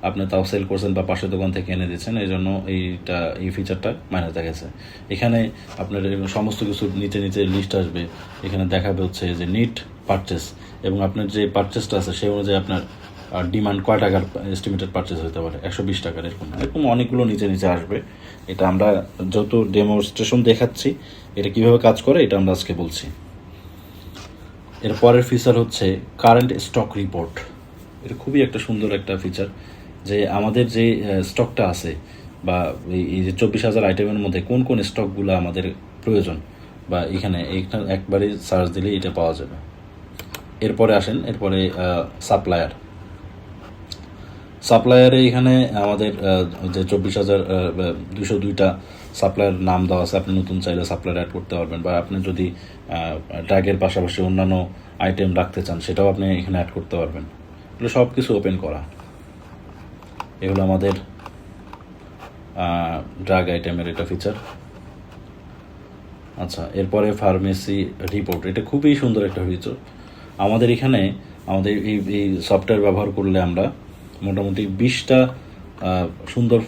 আপনি তাও সেল করছেন বা পাশের দোকান থেকে এনে দিচ্ছেন, এই জন্য এই ফিচারটা মাইনাস দেখাচ্ছে। এখানে আপনার সমস্ত কিছু নিচে লিস্ট আসবে, এখানে দেখাবে হচ্ছে যে নিট পারচেস এবং আপনার যে পারচেসটা আছে সেই অনুযায়ী আপনার ডিমান্ড কয় টাকার এস্টিমেটেড পারচেস হতে পারে, 120 টাকার, এরকম অনেকগুলো নিচে আসবে। এটা আমরা যত ডেমনস্ট্রেশন দেখাচ্ছি এটা কিভাবে কাজ করে এটা আমরা আজকে বলছি। এর পরের ফিচার হচ্ছে কারেন্ট স্টক রিপোর্ট। এটা খুবই একটা সুন্দর একটা ফিচার, যে আমাদের যে স্টকটা আছে বা এই যে 24,000 আইটেমের মধ্যে কোন স্টকগুলো আমাদের প্রয়োজন, বা এখানে একবারই সার্চ দিলে এটা পাওয়া যাবে। এরপরে আসেন, এরপরে সাপ্লায়ারে এখানে আমাদের যে 24,202টা সাপ্লায়ার নাম দেওয়া আছে, আপনি নতুন চাইলে সাপ্লায়ার অ্যাড করতে পারবেন, বা আপনি যদি ট্যাগের পাশাপাশি অন্যান্য আইটেম রাখতে চান সেটাও আপনি এখানে অ্যাড করতে পারবেন। এগুলো সব কিছু ওপেন করা, এগুলো আমাদের ড্রাগ আইটেমের এটা ফিচার। আচ্ছা, এরপরে ফার্মেসি রিপোর্ট, এটা খুবই সুন্দর একটা ফিচার। আমাদের এখানে এই সফটওয়্যার ব্যবহার করলে আমরা মোটামুটি 20টা সুন্দর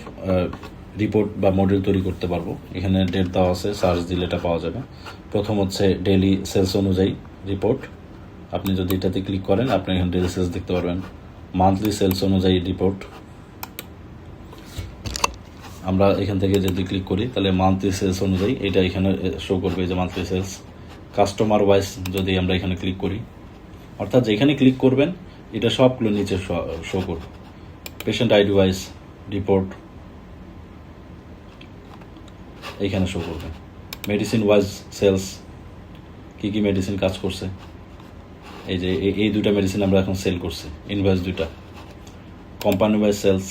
রিপোর্ট বা মডেল তৈরি করতে পারবো। এখানে ডেট দেওয়া আছে, সার্চ দিলে এটা পাওয়া যাবে। প্রথম হচ্ছে ডেইলি সেলস অনুযায়ী রিপোর্ট, আপনি যদি এটাতে ক্লিক করেন আপনি এখানে ডেইলি সেলস দেখতে পারবেন। মান্থলি সেলস অনুযায়ী রিপোর্ট, আমরা এখান থেকে যদি ক্লিক করি তাহলে মান্থলি সেলস অনুযায়ী এটা এখানে শো করবে যে মান্থলি সেলস। কাস্টমার ওয়াইজ যদি আমরা এখানে ক্লিক করি, অর্থাৎ যেখানে ক্লিক করবেন এটা সবগুলো নিচে শো করবে। পেশেন্ট আইডি ওয়াইজ রিপোর্ট এইখানে শো করবে। মেডিসিন ওয়াইজ সেলস, কী কী মেডিসিন কাজ করছে, এই যে এই দুইটা মেডিসিন আমরা এখন সেল করছি, ইনভয়েস দুইটা। কোম্পানি ওয়াইজ সেলস,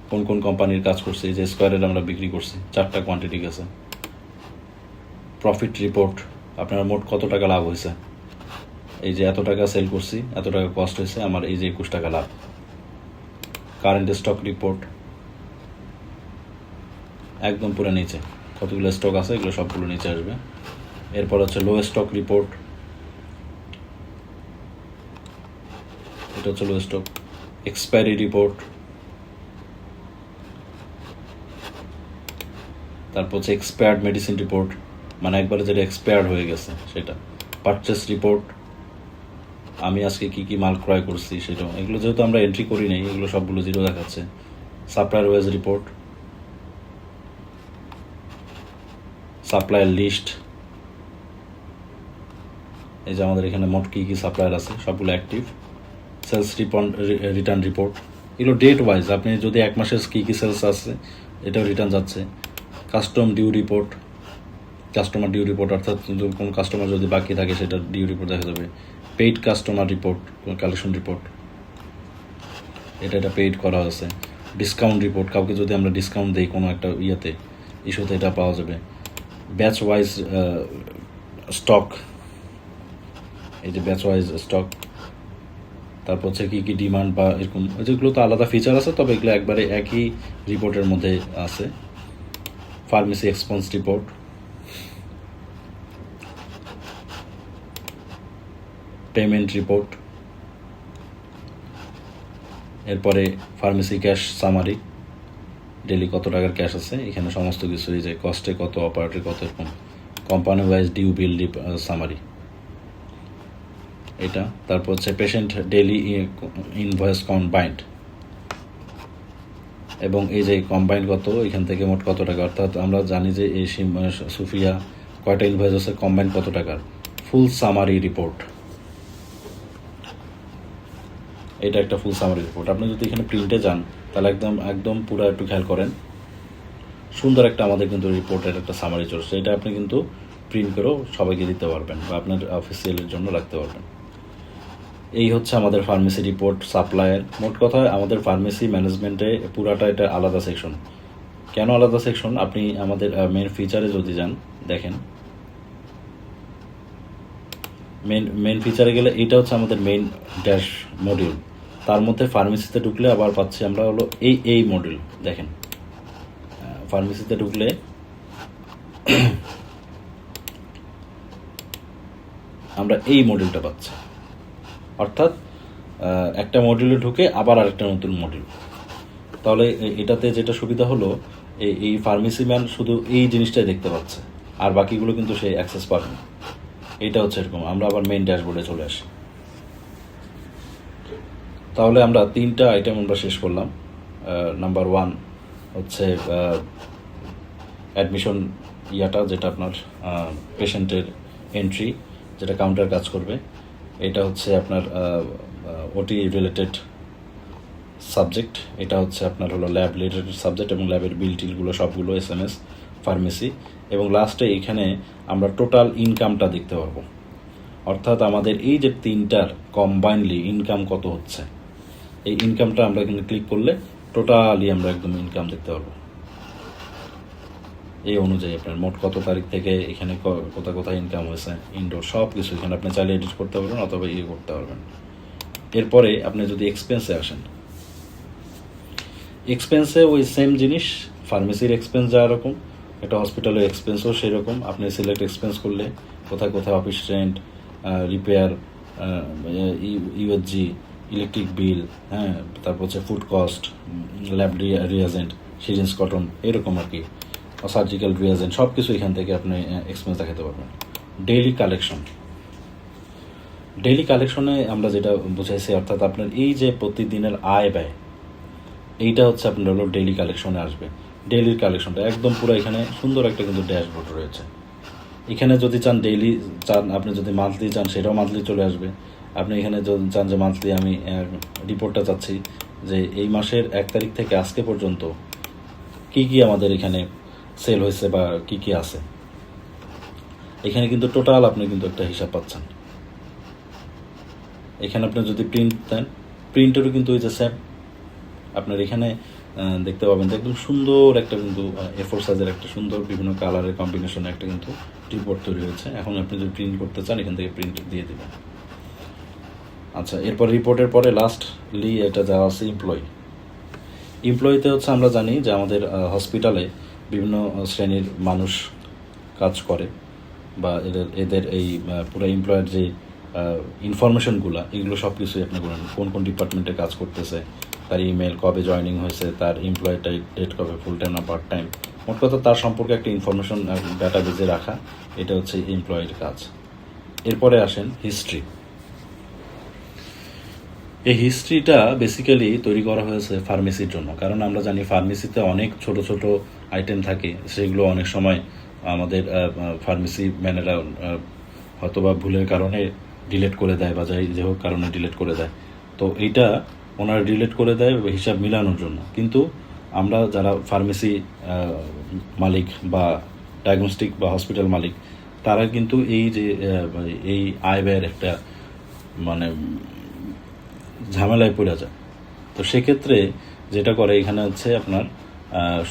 কোন কোন কোম্পানির কাজ করছে, এই যে স্কোয়ারের আমরা বিক্রি করছি 4টা কোয়ান্টিটি গেছে। প্রফিট রিপোর্ট, আপনার মোট কত টাকা লাভ হয়েছে, এই যে এত টাকা সেল করছি, এত টাকা কস্ট হয়েছে আমার, এই যে 21 টাকা লাভ। কারেন্ট স্টক রিপোর্ট একদম পুরো নিচে, কতগুলো স্টক আছে এগুলো সবগুলো নিচে আসবে। এরপর হচ্ছে লো স্টক রিপোর্ট, এটা হচ্ছে লো স্টক। এক্সপায়ারি রিপোর্ট, তারপর হচ্ছে এক্সপায়ার্ড মেডিসিন রিপোর্ট, মানে একবারে যেটা এক্সপায়ার্ড হয়ে গেছে সেটা। পারচেস রিপোর্ট, আমি আজকে কি কি মাল ক্রয় করছি সেটা, এগুলো যেহেতু আমরা এন্ট্রি করি নাই এগুলো সবগুলো জিরো দেখাচ্ছে। Supplier wise report, supplier list, এই যে আমাদের এখানে মোট কী কী সাপ্লায়ার আছে সবগুলো অ্যাক্টিভ। সেলস রিটার্ন রিপোর্ট, এগুলো ডেট ওয়াইজ, আপনি যদি 1 মাসের কী কী সেলস আছে এটাও রিটার্ন যাচ্ছে। Custom due report, customer due report, অর্থাৎ কোনো কাস্টমার যদি বাকি থাকে সেটা ডিউ রিপোর্ট দেখা যাবে। Paid customer report, collection report, এটা পেইড করা হয়েছে। ডিসকাউন্ট রিপোর্ট, কাউকে যদি আমরা ডিসকাউন্ট দিই কোনো একটা ইয়েতে, ইস্যুতে, এটা পাওয়া যাবে। ব্যাচ ওয়াইজ স্টক, এই যে ব্যাচ ওয়াইজ স্টক। তারপর হচ্ছে কী কী ডিমান্ড বা এরকম, যেগুলো তো আলাদা ফিচার আছে, তবে এগুলো একবারে একই রিপোর্টের মধ্যে আছে। Pharmacy expense report, payment report, এরপরে ফার্মেসি ক্যাশ সামারি, ডেলি কত টাকার ক্যাশ আছে এখানে সমস্ত কিছু, এই যে কস্টে কত, অপারেটর কত, এরকম। কোম্পানি ওয়াইজ ডিউ বিল সামারি এটা। তারপর হচ্ছে পেশেন্ট ডেলি ইনভয়েস কম্বাইন্ড, এবং এই যে কম্বাইন্ড কত, এখান থেকে মোট কত টাকা, অর্থাৎ আমরা জানি যে এই সুফিয়া কয়টা ইনভয়েস আছে, কম্বাইন্ড কত টাকার, ফুল সামারি রিপোর্ট। এটা একটা ফুল সামারি রিপোর্ট। আপনি যদি এখানে প্রিন্টে যান তাহলে একদম একদম পুরো একটু খেয়াল করেন, সুন্দর একটা আমাদের কিন্তু রিপোর্টের একটা সামারি চলছে। এটা আপনি কিন্তু প্রিন্ট করেও সবাইকে দিতে পারবেন বা আপনার অফিসিয়ালের জন্য রাখতে পারবেন। এই হচ্ছে আমাদের ফার্মেসি রিপোর্ট সাপ্লায়ার। মোট কথা আমাদের ফার্মেসি ম্যানেজমেন্টে পুরাটা এটা আলাদা সেকশন। কেন আলাদা সেকশন, আপনি আমাদের মেন ফিচারে যদি যান দেখেন, মেন ফিচারে গেলে এইটা হচ্ছে আমাদের মেইন ড্যাশ মডিউল। তার মধ্যে ফার্মেসিতে ঢুকলে আবার পাচ্ছি আমরা হলো এই মডিউল। দেখেন ফার্মেসিতে ঢুকলে আমরা এই মডিউলটা পাচ্ছি, অর্থাৎ একটা মডিউলে ঢুকে আবার আরেকটা নতুন মডিউল। তাহলে এটাতে যেটা সুবিধা হলো, এই ফার্মেসি ম্যান শুধু এই জিনিসটাই দেখতে পাচ্ছে, আর বাকিগুলো কিন্তু সেই অ্যাক্সেস পাবে না। এটা হচ্ছে এরকম। আমরা আবার মেইন ড্যাশবোর্ডে চলে আসি। তাহলে আমরা 3টা আইটেম আমরা শেষ করলাম। নাম্বার 1 হচ্ছে অ্যাডমিশন ইয়াটা, যেটা আপনার পেশেন্টের এন্ট্রি, যেটা কাউন্টার কাজ করবে। এটা হচ্ছে আপনার ওটি রিলেটেড সাবজেক্ট। এটা হচ্ছে আপনার হলো ল্যাব রিলেটেড সাবজেক্ট, এবং ল্যাবের বিল টিলগুলো সবগুলো SMS ফার্মেসি। এবং লাস্টে এখানে আমরা টোটাল ইনকামটা দেখতে পারবো, অর্থাৎ আমাদের এই যে 3টার কম্বাইনলি ইনকাম কত হচ্ছে, এই ইনকামটা আমরা কিন্তু ক্লিক করলে টোটালি আমরা একদম ইনকাম দেখতে পারবো। এই অনুযায়ী আপনার মোট কত তারিখ থেকে এখানে কোথায় ইনকাম হয়েছে, ইনডোর সব কিছু এখানে আপনি চাইলে এডিট করতে পারবেন অথবা করতে পারবেন। এরপরে আপনি যদি এক্সপেন্সে আসেন, এক্সপেন্সে ওই সেম জিনিস, ফার্মেসির এক্সপেন্স যা রকম, একটা হসপিটালের এক্সপেন্সও সেই রকম। আপনি সিলেক্ট এক্সপেন্স করলে কোথায় office rent, repair, USG, electric bill, হ্যাঁ, তারপর হচ্ছে food cost, lab reagent, syringe cotton, এরকম আর কি, সার্জিক্যাল রিয়াজেন্ট, সব কিছু এখান থেকে আপনি এক্সপেন্স দেখাতে পারবেন। ডেইলি কালেকশনে আমরা যেটা বুঝাইছি, অর্থাৎ আপনার এই যে প্রতিদিনের আয় ব্যয়, এইটা হচ্ছে আপনার হলো ডেইলি কালেকশনে আসবে। ডেইলির কালেকশনটা একদম পুরো এখানে সুন্দর একটা কিন্তু ড্যাশবোর্ড রয়েছে। এখানে যদি চান ডেইলি চান, আপনি যদি মান্থলি চান সেটাও মান্থলি চলে আসবে। আপনি এখানে যদি চান যে মান্থলি আমি রিপোর্টটা চাচ্ছি যে এই মাসের 1 তারিখ থেকে আজকে পর্যন্ত কি কি আমাদের এখানে সেল হয়েছে বা কি কি আছে, এখানে কিন্তু টোটাল আপনি কিন্তু একটা হিসাব পাচ্ছেন। এখানে আপনি যদি প্রিন্ট দেন, প্রিন্টেরও কিন্তু ওই যে সেম আপনার এখানে দেখতে পাবেন যে একদম সুন্দর একটা কিন্তু A4 সাইজের একটা সুন্দর বিভিন্ন কালারের কম্বিনেশনে একটা কিন্তু রিপোর্ট তৈরি হয়েছে। এখন আপনি যদি প্রিন্ট করতে চান এখান থেকে প্রিন্ট দিয়ে দেবেন। আচ্ছা, এরপর রিপোর্টের পরে লাস্টলি এটা যাওয়া আছে এমপ্লয়িতে হচ্ছে আমরা জানি যে আমাদের হসপিটালে বিভিন্ন শ্রেণীর মানুষ কাজ করে বা এদের এদের এই পুরো এমপ্লয়ের যে ইনফরমেশনগুলো এগুলো সব কিছুই আপনি করেন, কোন কোন ডিপার্টমেন্টে কাজ করতেছে, তার ইমেল, কবে জয়েনিং হয়েছে, তার এমপ্লয় ডেট কবে, ফুল টাইম না পার্ট টাইম, মোট কথা তার সম্পর্কে একটা ইনফরমেশন ডাটাবেজে রাখা, এটা হচ্ছে এমপ্লয়ের কাজ। এরপরে আসেন হিস্ট্রি। এই হিস্ট্রিটা বেসিক্যালি তৈরি করা হয়েছে ফার্মেসির জন্য, কারণ আমরা জানি ফার্মেসিতে অনেক ছোট ছোট আইটেম থাকে, সেগুলো অনেক সময় আমাদের ফার্মেসি ম্যানেরা হয়তোবা ভুলের কারণে ডিলেট করে দেয় বা যাই যে হোক কারণে ডিলেট করে দেয়। তো এইটা ওনারা ডিলেট করে দেয় হিসাব মিলানোর জন্য, কিন্তু আমরা যারা ফার্মেসি মালিক বা ডায়াগনস্টিক বা হসপিটাল মালিক, তারা কিন্তু এই যে এই আয় ব্যয়ের একটা মানে ঝামেলায় পড়ে যায়। তো সেক্ষেত্রে যেটা করে এখানে হচ্ছে আপনার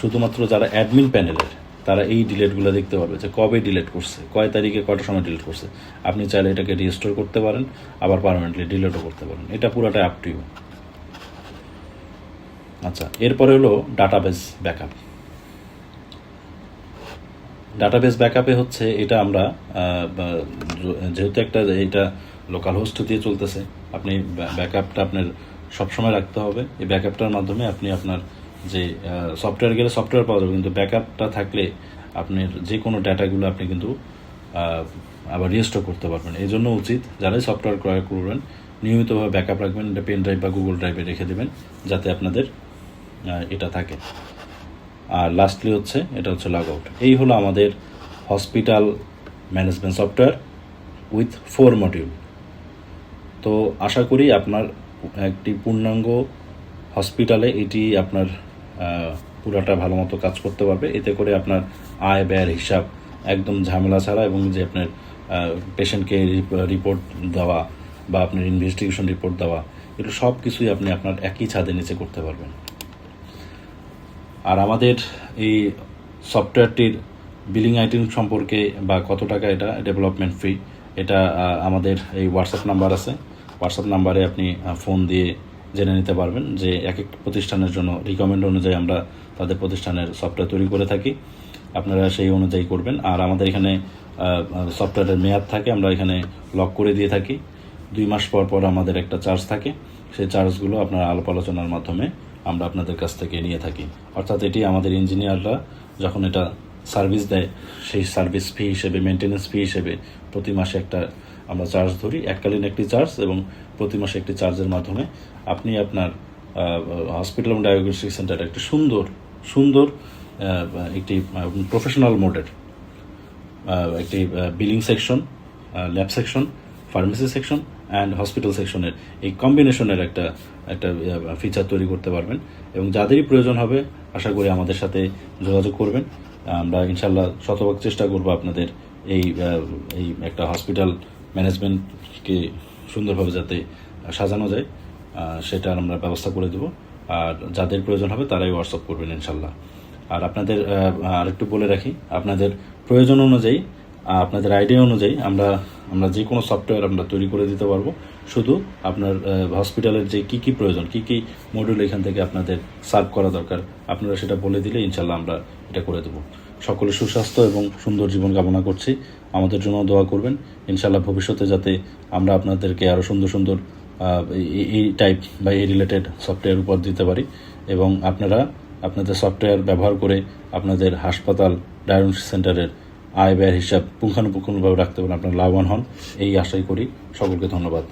শুধুমাত্র যারা অ্যাডমিন প্যানেলের তারা এই ডিলেটগুলো দেখতে পারবে যে কবে ডিলেট করছে, কয় তারিখে কয়টার সময় ডিলেট করছে। আপনি চাইলে এটাকে রিস্টোর করতে পারেন, আবার পার্মানেন্টলি ডিলেটও করতে পারেন, এটা পুরোটাই আপ টু ইউ। আচ্ছা, এরপরে হলো ডাটাবেস ব্যাকআপ। ডাটাবেস ব্যাকআপে হচ্ছে এটা আমরা যেহেতু একটা এটা লোকাল হোস্ট দিয়ে চলতেছে, আপনি ব্যাকআপটা আপনার সবসময় রাখতে হবে। এই ব্যাকআপটার মাধ্যমে আপনি আপনার যে সফটওয়্যার গেলে সফটওয়্যার পাওয়া যাবে, কিন্তু ব্যাকআপটা থাকলে আপনার যে কোনো ডাটাগুলো আপনি কিন্তু আবার রিস্টোর করতে পারবেন। এই জন্য উচিত যারাই সফটওয়্যার ক্রয় করবেন নিয়মিতভাবে ব্যাকআপ রাখবেন, এটা পেন ড্রাইভ বা গুগল ড্রাইভে রেখে দেবেন যাতে আপনাদের এটা থাকে। আর লাস্টলি হচ্ছে এটা হচ্ছে লগ আউট। এই হলো আমাদের hospital management software with 4 module. তো আশা করি আপনার একটি পূর্ণাঙ্গ হসপিটালে এটি আপনার পুরাটা ভালো মতো কাজ করতে পারবে। এতে করে আপনার আয় ব্যয়ের হিসাব একদম ঝামেলা ছাড়া, এবং যে আপনার পেশেন্টকে রিপোর্ট দেওয়া বা আপনার ইনভেস্টিগেশন রিপোর্ট দেওয়া, এগুলো সব কিছুই আপনি আপনার একই ছাদের নিচে করতে পারবেন। আর আমাদের এই সফটওয়্যারটির বিলিং আইটেম সম্পর্কে বা কত টাকা এটা ডেভেলপমেন্ট ফি, এটা আমাদের এই হোয়াটসঅ্যাপ নাম্বার আছে, হোয়াটসঅ্যাপ নাম্বারে আপনি ফোন দিয়ে জেনে নিতে পারবেন যে এক এক প্রতিষ্ঠানের জন্য রিকমেন্ড অনুযায়ী আমরা তাদের প্রতিষ্ঠানের সফটওয়্যার তৈরি করে থাকি, আপনারা সেই অনুযায়ী করবেন। আর আমাদের এখানে সফটওয়্যারের মেয়াদ থাকে, আমরা এখানে লক করে দিয়ে থাকি। 2 মাস পর পর আমাদের একটা চার্জ থাকে, সেই চার্জগুলো আপনার আলাপ আলোচনার মাধ্যমে আমরা আপনাদের কাছ থেকে নিয়ে থাকি। অর্থাৎ এটি আমাদের ইঞ্জিনিয়াররা যখন এটা সার্ভিস দেয় সেই সার্ভিস ফি হিসেবে, মেনটেন্যান্স ফি হিসেবে প্রতি মাসে একটা আমরা চার্জ ধরি, এককালীন একটি চার্জ, এবং প্রতি মাসে একটি চার্জের মাধ্যমে আপনি আপনার হসপিটাল এবং ডায়াগনস্টিক সেন্টারে একটি সুন্দর সুন্দর একটি প্রফেশনাল মোডের একটি billing section, lab section, pharmacy section and hospital সেকশনের এই কম্বিনেশনের একটা একটা ফিচার তৈরি করতে পারবেন। এবং যাদেরই প্রয়োজন হবে আশা করি আমাদের সাথে যোগাযোগ করবেন। আমরা ইনশাল্লাহ শতভাগ চেষ্টা করব আপনাদের এই এই একটা হসপিটাল ম্যানেজমেন্টকে সুন্দরভাবে যাতে সাজানো যায় সেটার আমরা ব্যবস্থা করে দেব। আর যাদের প্রয়োজন হবে তারাই হোয়াটসঅ্যাপ করবেন ইনশাল্লাহ। আর আপনাদের আরেকটু বলে রাখি, আপনাদের প্রয়োজন অনুযায়ী, আপনাদের আইডিয়া অনুযায়ী আমরা যে কোনো সফটওয়্যার আমরা তৈরি করে দিতে পারবো। শুধু আপনার হসপিটালের যে কী কী প্রয়োজন, কী কী মডিউল এখান থেকে আপনাদের সার্ভ করা দরকার, আপনারা সেটা বলে দিলে ইনশাল্লাহ আমরা এটা করে দেবো। সকলের সুস্বাস্থ্য এবং সুন্দর জীবন কামনা করছি। আমাদের জন্য দোয়া করবেন ইনশাল্লাহ, ভবিষ্যতে যাতে আমরা আপনাদেরকে আরও সুন্দর সুন্দর এই টাইপ বা এই রিলেটেড সফটওয়্যার উপহার দিতে পারি, এবং আপনারা আপনাদের সফটওয়্যার ব্যবহার করে আপনাদের হাসপাতাল, ডায়াগনস্টিক সেন্টারের আয় ব্যয়ের হিসাব পুঙ্খানুপুঙ্খভাবে রাখতে পারেন, আপনারা লাভবান হন এই আশাই করি। সকলকে ধন্যবাদ।